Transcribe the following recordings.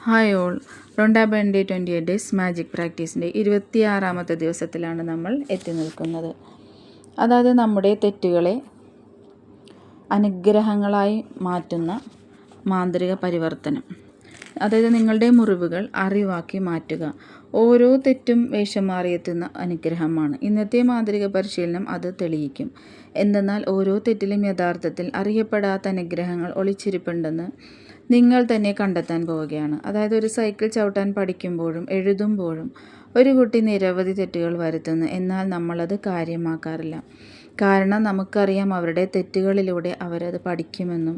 Hi all, Rhonda ബെൻഡി 28 days magic പ്രാക്ടീസിൻ്റെ 26ാമത്തെ ദിവസത്തിലാണ് നമ്മൾ എത്തി നിൽക്കുന്നത്. അതായത് നമ്മുടെ തെറ്റുകളെ അനുഗ്രഹങ്ങളായി മാറ്റുന്ന മാന്ത്രിക പരിവർത്തനം. അതായത് നിങ്ങളുടെ മുറിവുകൾ അറിവാക്കി മാറ്റുക. ഓരോ തെറ്റും വേഷം മാറിയെത്തുന്ന അനുഗ്രഹമാണ്. ഇന്നത്തെ മാന്ത്രിക പരിശീലനം അത് തെളിയിക്കും. എന്തെന്നാൽ ഓരോ തെറ്റിലും യഥാർത്ഥത്തിൽ അറിയപ്പെടാത്ത അനുഗ്രഹങ്ങൾ ഒളിച്ചിരിപ്പുണ്ടെന്ന് നിങ്ങൾ തന്നെ കണ്ടെത്താൻ പോവുകയാണ്. അതായത് ഒരു സൈക്കിൾ ചവിട്ടാൻ പഠിക്കുമ്പോഴും എഴുതുമ്പോഴും ഒരു കുട്ടി നിരവധി തെറ്റുകൾ വരുത്തുന്നു. എന്നാൽ നമ്മളത് കാര്യമാക്കാറില്ല. കാരണം നമുക്കറിയാം അവരുടെ തെറ്റുകളിലൂടെ അവരത് പഠിക്കുമെന്നും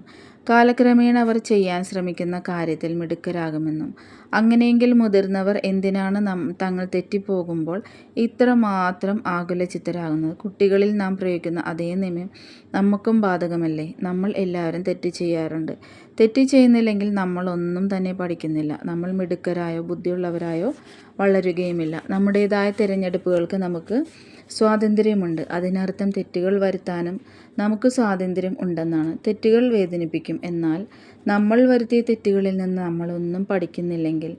കാലക്രമേണ അവർ ചെയ്യാൻ ശ്രമിക്കുന്ന കാര്യത്തിൽ മിടുക്കരാകുമെന്നും. അങ്ങനെയെങ്കിൽ മുതിർന്നവർ എന്തിനാണ് തങ്ങൾ തെറ്റിപ്പോകുമ്പോൾ ഇത്രമാത്രം ആകുലചിത്തരാകുന്നത്? കുട്ടികളിൽ നാം പ്രയോഗിക്കുന്ന അതേ നിയമം നമുക്കും ബാധകമല്ലേ? നമ്മൾ എല്ലാവരും തെറ്റ് ചെയ്യാറുണ്ട്. തെറ്റ് ചെയ്യുന്നില്ലെങ്കിൽ നമ്മൾ ഒന്നും തന്നെ പഠിക്കുന്നില്ല. നമ്മൾ മിടുക്കരായോ ബുദ്ധിയുള്ളവരായോ വളരുകയുമില്ല. നമ്മുടേതായ തിരഞ്ഞെടുപ്പുകൾക്ക് നമുക്ക് സ്വാതന്ത്ര്യമുണ്ട്. അതിനർത്ഥം തെറ്റുകൾ വരുത്താനും നമുക്ക് സ്വാതന്ത്ര്യം ഉണ്ടെന്നാണ്. തെറ്റുകൾ വേദനിപ്പിക്കും. എന്നാൽ നമ്മൾ വരുത്തിയ തെറ്റുകളിൽ നിന്ന് നമ്മളൊന്നും പഠിക്കുന്നില്ലെങ്കിൽ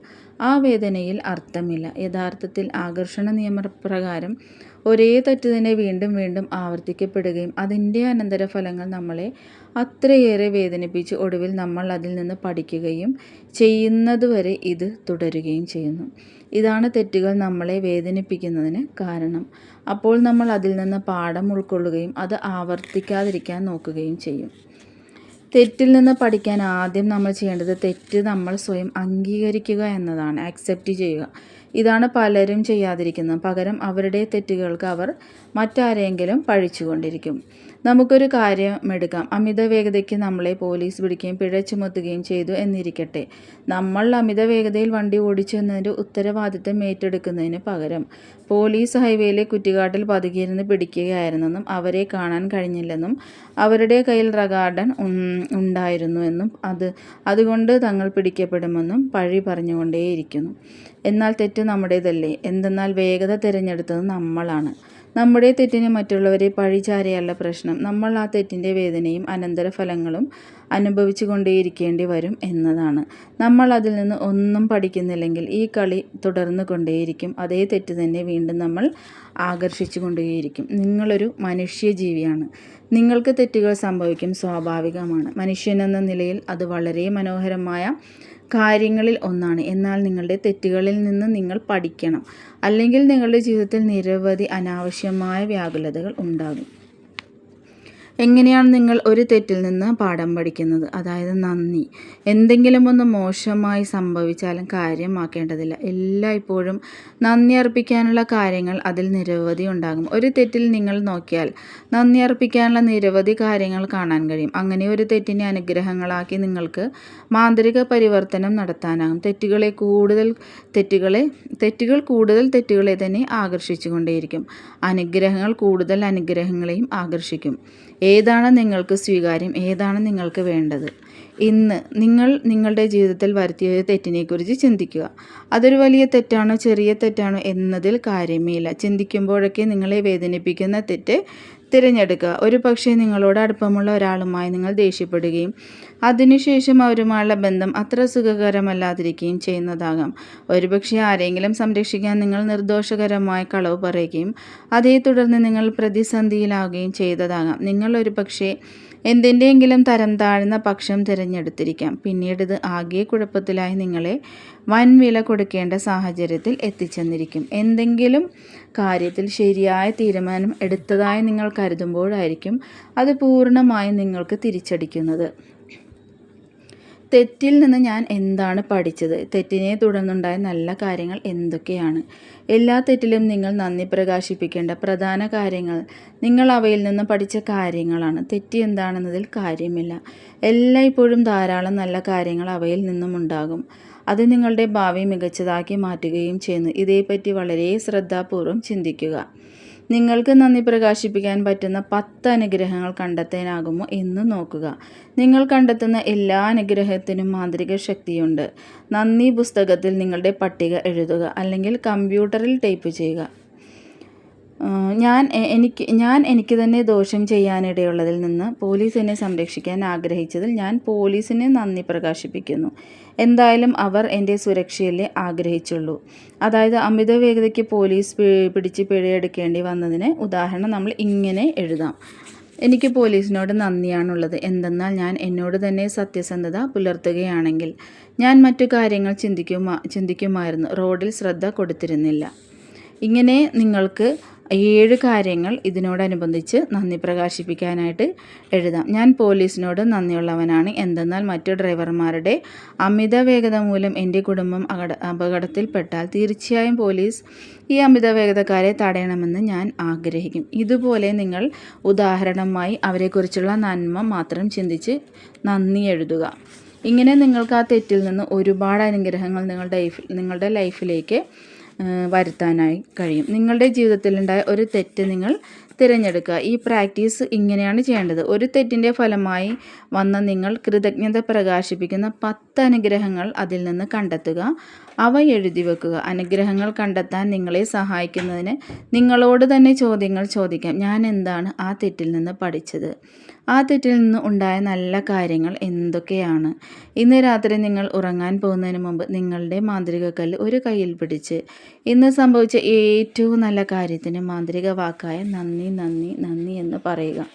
ആ വേദനയിൽ അർത്ഥമില്ല. യഥാർത്ഥത്തിൽ ആകർഷണ നിയമപ്രകാരം ഒരേ തെറ്റ് തന്നെ വീണ്ടും വീണ്ടും ആവർത്തിക്കപ്പെടുകയും അതിൻ്റെ അനന്തരഫലങ്ങൾ നമ്മളെ അത്രയേറെ വേദനിപ്പിച്ച് ഒടുവിൽ നമ്മൾ അതിൽ നിന്ന് പഠിക്കുകയും ചെയ്യുന്നതുവരെ ഇത് തുടരുകയും ചെയ്യുന്നു. ഇതാണ് തെറ്റുകൾ നമ്മളെ വേദനിപ്പിക്കുന്നതിന് കാരണം. അപ്പോൾ നമ്മൾ അതിൽ നിന്ന് പാഠം ഉൾക്കൊള്ളുകയും അത് ആവർത്തിക്കാതിരിക്കാൻ നോക്കുകയും ചെയ്യും. തെറ്റിൽ നിന്ന് പഠിക്കാൻ ആദ്യം നമ്മൾ ചെയ്യേണ്ടത് തെറ്റ് നമ്മൾ സ്വയം അംഗീകരിക്കുക എന്നതാണ്. ആക്സെപ്റ്റ് ചെയ്യുക. ഇതാണ് പലരും ചെയ്യാതിരിക്കുന്നത്. പകരം അവരുടെ തെറ്റുകൾക്ക് അവർ മറ്റാരെങ്കിലും പഴിച്ചുകൊണ്ടിരിക്കും. നമുക്കൊരു കാര്യം എടുക്കാം. അമിത വേഗതയ്ക്ക് നമ്മളെ പോലീസ് പിടിക്കുകയും പിഴ ചുമത്തുകയും ചെയ്തു എന്നിരിക്കട്ടെ. നമ്മൾ അമിത വേഗതയിൽ വണ്ടി ഓടിച്ചു എന്നതിൻ്റെ ഉത്തരവാദിത്തം ഏറ്റെടുക്കുന്നതിന് പകരം പോലീസ് ഹൈവേയിലെ കുറ്റിക്കാട്ടിൽ പതുങ്ങിയിരുന്ന് പിടിക്കുകയായിരുന്നെന്നും അവരെ കാണാൻ കഴിഞ്ഞില്ലെന്നും അവരുടെ കയ്യിൽ റഗാർഡൻ ഉണ്ടായിരുന്നുവെന്നും അതുകൊണ്ട് തങ്ങൾ പിടിക്കപ്പെടുമെന്നും പഴി പറഞ്ഞുകൊണ്ടേയിരിക്കുന്നു. എന്നാൽ തെറ്റ് നമ്മുടേതല്ലേ? എന്തെന്നാൽ വേഗത തിരഞ്ഞെടുത്തത് നമ്മളാണ്. നമ്മുടെ തെറ്റിന് മറ്റുള്ളവരെ പഴിചാരിയല്ല പ്രശ്നം. നമ്മൾ ആ തെറ്റിൻ്റെ വേദനയും അനന്തരഫലങ്ങളും അനുഭവിച്ചു കൊണ്ടേയിരിക്കേണ്ടി വരും എന്നതാണ്. നമ്മൾ അതിൽ നിന്ന് ഒന്നും പഠിക്കുന്നില്ലെങ്കിൽ ഈ കളി തുടർന്നു കൊണ്ടേയിരിക്കും. അതേ തെറ്റ് തന്നെ വീണ്ടും നമ്മൾ ആകർഷിച്ചു കൊണ്ടേയിരിക്കും. നിങ്ങളൊരു മനുഷ്യജീവിയാണ്. നിങ്ങൾക്ക് തെറ്റുകൾ സംഭവിക്കും, സ്വാഭാവികമാണ്. മനുഷ്യനെന്ന നിലയിൽ അത് വളരെ മനോഹരമായ കാര്യങ്ങളിൽ ഒന്നാണ്. എന്നാൽ നിങ്ങളുടെ തെറ്റുകളിൽ നിന്ന് നിങ്ങൾ പഠിക്കണം. അല്ലെങ്കിൽ നിങ്ങളുടെ ജീവിതത്തിൽ നിരവധി അനാവശ്യമായ വ്യാകുലതകൾ ഉണ്ടാകും. എങ്ങനെയാണ് നിങ്ങൾ ഒരു തെറ്റിൽ നിന്ന് പാഠം പഠിക്കുന്നത്? അതായത് നന്ദി. എന്തെങ്കിലും ഒന്ന് മോശമായി സംഭവിച്ചാലും കാര്യമാക്കേണ്ടതില്ല. എല്ലായ്പ്പോഴും നന്ദി അർപ്പിക്കാനുള്ള കാര്യങ്ങൾ അതിൽ നിരവധി ഉണ്ടാകും. ഒരു തെറ്റിൽ നിങ്ങൾ നോക്കിയാൽ നന്ദി അർപ്പിക്കാനുള്ള നിരവധി കാര്യങ്ങൾ കാണാൻ കഴിയും. അങ്ങനെ ഒരു തെറ്റിനെ അനുഗ്രഹങ്ങളാക്കി നിങ്ങൾക്ക് മാന്ത്രിക പരിവർത്തനം നടത്താനാകും. തെറ്റുകൾ കൂടുതൽ തെറ്റുകളെ തന്നെ ആകർഷിച്ചു കൊണ്ടേയിരിക്കും. അനുഗ്രഹങ്ങൾ കൂടുതൽ അനുഗ്രഹങ്ങളെയും ആകർഷിക്കും. ഏതാണ് നിങ്ങൾക്ക് സ്വീകാര്യം? ഏതാണ് നിങ്ങൾക്ക് വേണ്ടത്? ഇന്ന് നിങ്ങൾ നിങ്ങളുടെ ജീവിതത്തിൽ വരുത്തിയ ഒരു തെറ്റിനെക്കുറിച്ച് ചിന്തിക്കുക. അതൊരു വലിയ തെറ്റാണോ ചെറിയ തെറ്റാണോ എന്നതിൽ കാര്യമേ ഇല്ല. ചിന്തിക്കുമ്പോഴൊക്കെ നിങ്ങളെ വേദനിപ്പിക്കുന്ന തെറ്റ് തിരഞ്ഞെടുക്കുക. ഒരു പക്ഷേ നിങ്ങളോട് അടുപ്പമുള്ള ഒരാളുമായി നിങ്ങൾ ദേഷ്യപ്പെടുകയും അതിനുശേഷം അവരുമായുള്ള ബന്ധം അത്ര സുഖകരമല്ലാതിരിക്കുകയും ചെയ്യുന്നതാകാം. ഒരുപക്ഷെ ആരെങ്കിലും സംരക്ഷിക്കാൻ നിങ്ങൾ നിർദോഷകരമായ കളവ് പറയുകയും അതേ തുടർന്ന് നിങ്ങൾ പ്രതിസന്ധിയിലാവുകയും ചെയ്തതാകാം. നിങ്ങൾ ഒരുപക്ഷെ എന്തിൻ്റെയെങ്കിലും തരം താഴ്ന്ന പക്ഷം തിരഞ്ഞെടുത്തിരിക്കാം. പിന്നീട് ഇത് ആകെ കുഴപ്പത്തിലായി നിങ്ങളെ വൻ വില കൊടുക്കേണ്ട സാഹചര്യത്തിൽ എത്തിച്ചെന്നിരിക്കും. എന്തെങ്കിലും കാര്യത്തിൽ ശരിയായ തീരുമാനം എടുത്തതായി നിങ്ങൾ കരുതുമ്പോഴായിരിക്കും അത് പൂർണ്ണമായും നിങ്ങൾക്ക് തിരിച്ചടിക്കുന്നത്. തെറ്റിൽ നിന്ന് ഞാൻ എന്താണ് പഠിച്ചത്? തെറ്റിനെ തുടർന്നുണ്ടായ നല്ല കാര്യങ്ങൾ എന്തൊക്കെയാണ്? എല്ലാ തെറ്റിലും നിങ്ങൾ നന്ദി പ്രകാശിപ്പിക്കേണ്ട പ്രധാന കാര്യങ്ങൾ നിങ്ങൾ അവയിൽ നിന്ന് പഠിച്ച കാര്യങ്ങളാണ്. തെറ്റ് എന്താണെന്നതിൽ കാര്യമില്ല. എല്ലായ്പ്പോഴും ധാരാളം നല്ല കാര്യങ്ങൾ അവയിൽ നിന്നും ഉണ്ടാകും. അത് നിങ്ങളുടെ ഭാവി മികച്ചതാക്കി മാറ്റുകയും ചെയ്യുന്നു. ഇതേപ്പറ്റി വളരെ ശ്രദ്ധാപൂർവം ചിന്തിക്കുക. നിങ്ങൾക്ക് നന്ദി പ്രകാശിപ്പിക്കാൻ പറ്റുന്ന 10 അനുഗ്രഹങ്ങൾ കണ്ടെത്താനാകുമോ എന്ന് നോക്കുക. നിങ്ങൾ കണ്ടെത്തുന്ന എല്ലാ അനുഗ്രഹത്തിനും മാന്ത്രിക ശക്തിയുണ്ട്. നന്ദി പുസ്തകത്തിൽ നിങ്ങളുടെ പട്ടിക എഴുതുക, അല്ലെങ്കിൽ കമ്പ്യൂട്ടറിൽ ടൈപ്പ് ചെയ്യുക. ഞാൻ എനിക്ക് തന്നെ ദോഷം ചെയ്യാനിടയുള്ളതിൽ നിന്ന് പോലീസ് എന്നെ സംരക്ഷിക്കാൻ ആഗ്രഹിച്ചതിൽ ഞാൻ പോലീസിന് നന്ദി പ്രകാശിപ്പിക്കുന്നു. എന്തായാലും അവർ എൻ്റെ സുരക്ഷയല്ലേ ആഗ്രഹിച്ചുള്ളൂ. അതായത് അമിത വേഗതയ്ക്ക് പോലീസ് പിടിച്ച് പിഴയെടുക്കേണ്ടി വന്നതിന് ഉദാഹരണം നമ്മൾ ഇങ്ങനെ എഴുതാം. എനിക്ക് പോലീസിനോട് നന്ദിയാണുള്ളത്. എന്തെന്നാൽ ഞാൻ എന്നോട് തന്നെ സത്യസന്ധത പുലർത്തുകയാണെങ്കിൽ ഞാൻ മറ്റു കാര്യങ്ങൾ ചിന്തിക്കുമായിരുന്നു. റോഡിൽ ശ്രദ്ധ കൊടുത്തിരുന്നില്ല. ഇങ്ങനെ നിങ്ങൾക്ക് 7 കാര്യങ്ങൾ ഇതിനോടനുബന്ധിച്ച് നന്ദി പ്രകാശിപ്പിക്കാനായിട്ട് എഴുതാം. ഞാൻ പോലീസിനോട് നന്ദിയുള്ളവനാണ്. എന്തെന്നാൽ മറ്റു ഡ്രൈവർമാരുടെ അമിത വേഗത മൂലം എൻ്റെ കുടുംബം അപകടത്തിൽപ്പെട്ടാൽ തീർച്ചയായും പോലീസ് ഈ അമിത വേഗതക്കാരെ തടയണമെന്ന് ഞാൻ ആഗ്രഹിക്കും. ഇതുപോലെ നിങ്ങൾ ഉദാഹരണമായി അവരെക്കുറിച്ചുള്ള നന്മ മാത്രം ചിന്തിച്ച് നന്ദി എഴുതുക. ഇങ്ങനെ നിങ്ങൾക്ക് ആ തെറ്റിൽ നിന്ന് ഒരുപാട് അനുഗ്രഹങ്ങൾ നിങ്ങളുടെ ലൈഫിലേക്ക് വരുത്താനായി കഴിയും. നിങ്ങളുടെ ജീവിതത്തിലുണ്ടായ ഒരു തെറ്റ് നിങ്ങൾ തിരഞ്ഞെടുക്കുക. ഈ പ്രാക്ടീസ് ഇങ്ങനെയാണ് ചെയ്യേണ്ടത്. ഒരു തെറ്റിൻ്റെ ഫലമായി വന്ന നിങ്ങൾ കൃതജ്ഞത പ്രകാശിപ്പിക്കുന്ന 10 അനുഗ്രഹങ്ങൾ അതിൽ നിന്ന് കണ്ടെത്തുക. അവ എഴുതി വെക്കുക. അനുഗ്രഹങ്ങൾ കണ്ടെത്താൻ നിങ്ങളെ സഹായിക്കുന്നതിന് നിങ്ങളോട് തന്നെ ചോദ്യങ്ങൾ ചോദിക്കാം. ഞാൻ എന്താണ് ആ തെറ്റിൽ നിന്ന് പഠിച്ചത്? ആ തെറ്റിൽ നിന്ന് ഉണ്ടായ നല്ല കാര്യങ്ങൾ എന്തൊക്കെയാണ്? ഇന്ന് രാത്രി നിങ്ങൾ ഉറങ്ങാൻ പോകുന്നതിന് മുമ്പ് നിങ്ങളുടെ മാന്ത്രിക കല്ല് ഒരു കയ്യിൽ പിടിച്ച് ഇന്ന് സംഭവിച്ച ഏറ്റവും നല്ല കാര്യത്തിന് മാന്ത്രിക വാക്കായ നന്ദി നന്ദി നന്ദി എന്ന് പറയുക.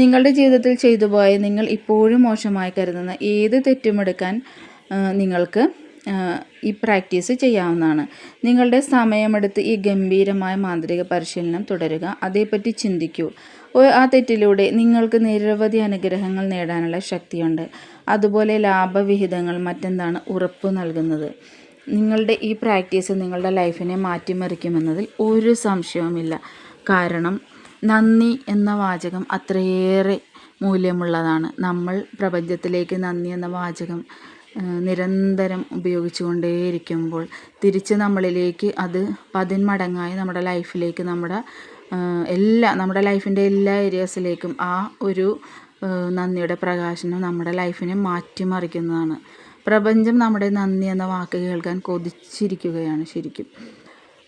നിങ്ങളുടെ ജീവിതത്തിൽ ചെയ്തുപോയ നിങ്ങൾ ഇപ്പോഴും മോശമായി കരുതുന്ന ഏത് തെറ്റുമെടുക്കാൻ നിങ്ങൾക്ക് ഈ പ്രാക്ടീസ് ചെയ്യാവുന്നതാണ്. നിങ്ങളുടെ സമയമെടുത്ത് ഈ ഗംഭീരമായ മാന്ത്രിക പരിശീലനം തുടരുക. അതേപ്പറ്റി ചിന്തിക്കൂ. ആ തെറ്റിലൂടെ നിങ്ങൾക്ക് നിരവധി അനുഗ്രഹങ്ങൾ നേടാനുള്ള ശക്തിയുണ്ട്. അതുപോലെ ലാഭവിഹിതങ്ങൾ മറ്റെന്താണ് ഉറപ്പ് നൽകുന്നത്. നിങ്ങളുടെ ഈ പ്രാക്ടീസ് നിങ്ങളുടെ ലൈഫിനെ മാറ്റിമറിക്കുമെന്നതിൽ ഒരു സംശയവുമില്ല. കാരണം നന്ദി എന്ന വാചകം അത്രയേറെ മൂല്യമുള്ളതാണ്. നമ്മൾ പ്രപഞ്ചത്തിലേക്ക് നന്ദി എന്ന വാചകം നിരന്തരം ഉപയോഗിച്ചുകൊണ്ടേയിരിക്കുമ്പോൾ തിരിച്ച് നമ്മളിലേക്ക് അത് 10 മടങ്ങായി നമ്മുടെ ലൈഫിലേക്ക് നമ്മുടെ ലൈഫിൻ്റെ എല്ലാ ഏരിയാസിലേക്കും ആ ഒരു നന്ദിയുടെ പ്രകാശനം നമ്മുടെ ലൈഫിനെ മാറ്റിമറിക്കുന്നതാണ്. പ്രപഞ്ചം നമ്മുടെ നന്ദി എന്ന വാക്ക് കേൾക്കാൻ കൊതിച്ചിരിക്കുകയാണ് ശരിക്കും.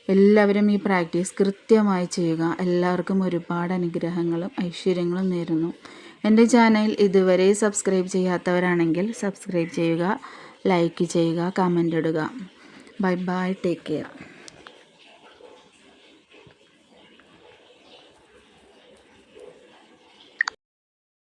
എല്ലാവരും ഈ പ്രാക്ടീസ് കൃത്യമായി ചെയ്യുക. എല്ലാവർക്കും ഒരുപാട് അനുഗ്രഹങ്ങളും ഐശ്വര്യങ്ങളും നേരുന്നു. എൻ്റെ ചാനൽ ഇതുവരെ സബ്സ്ക്രൈബ് ചെയ്യാത്തവരാണെങ്കിൽ സബ്സ്ക്രൈബ് ചെയ്യുക, ലൈക്ക് ചെയ്യുക, കമൻ്റ് ഇടുക. Bye bye, take care.